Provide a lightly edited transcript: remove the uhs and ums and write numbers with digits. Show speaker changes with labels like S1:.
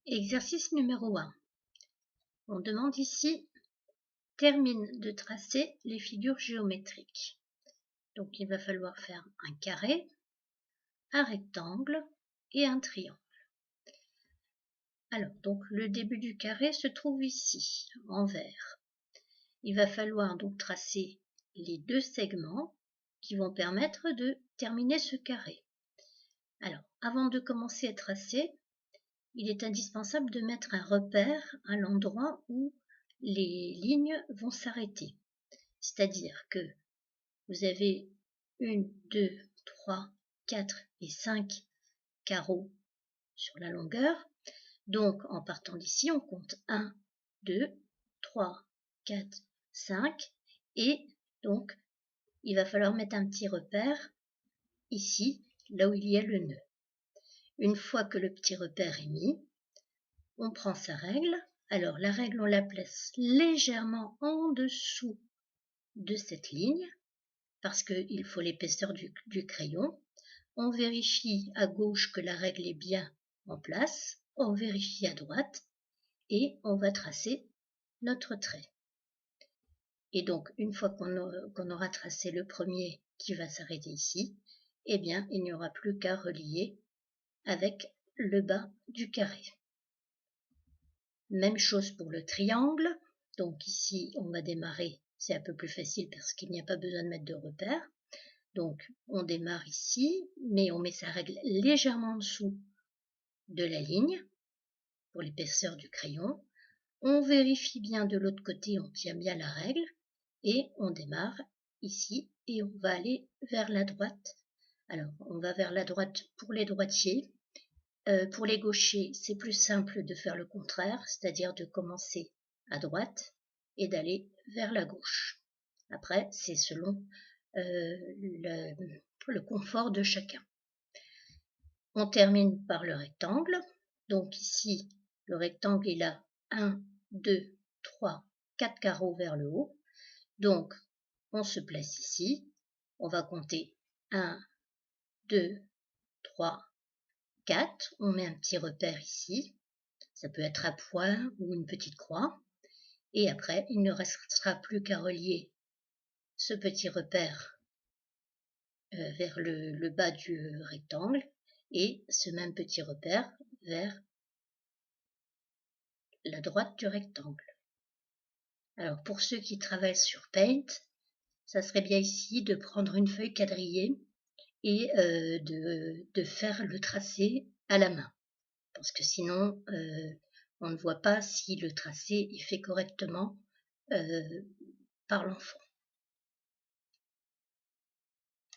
S1: Exercice numéro 1. On demande ici, termine de tracer les figures géométriques. Donc il va falloir faire un carré, un rectangle et un triangle. Alors, donc le début du carré se trouve ici, en vert. Il va falloir donc tracer les deux segments qui vont permettre de terminer ce carré. Alors, avant de commencer à tracer, il est indispensable de mettre un repère à l'endroit où les lignes vont s'arrêter. C'est-à-dire que vous avez 1, 2, 3, 4 et 5 carreaux sur la longueur. Donc, en partant d'ici, on compte 1, 2, 3, 4, 5. Et donc, il va falloir mettre un petit repère ici, là où il y a le nœud. Une fois que le petit repère est mis, on prend sa règle. Alors, la règle, on la place légèrement en dessous de cette ligne, parce qu'il faut l'épaisseur du crayon. On vérifie à gauche que la règle est bien en place. On vérifie à droite et on va tracer notre trait. Et donc, une fois qu'on aura tracé le premier qui va s'arrêter ici, eh bien, il n'y aura plus qu'à relier avec le bas du carré. Même chose pour le triangle. Donc ici, on va démarrer, c'est un peu plus facile parce qu'il n'y a pas besoin de mettre de repère. Donc, on démarre ici, mais on met sa règle légèrement en dessous de la ligne pour l'épaisseur du crayon. On vérifie bien de l'autre côté, on tient bien la règle et on démarre ici et on va aller vers la droite. Alors, on va vers la droite pour les droitiers. Pour les gauchers, c'est plus simple de faire le contraire, c'est-à-dire de commencer à droite et d'aller vers la gauche. Après, c'est selon le confort de chacun. On termine par le rectangle. Donc ici, le rectangle est là 1, 2, 3, 4 carreaux vers le haut. Donc, on se place ici. On va compter 1, 2, 3, 4. On met un petit repère ici. Ça peut être un point ou une petite croix. Et après, il ne restera plus qu'à relier ce petit repère vers le bas du rectangle et ce même petit repère vers la droite du rectangle. Alors pour ceux qui travaillent sur Paint, ça serait bien ici de prendre une feuille quadrillée et de faire le tracé à la main. Parce que sinon, on ne voit pas si le tracé est fait correctement par l'enfant.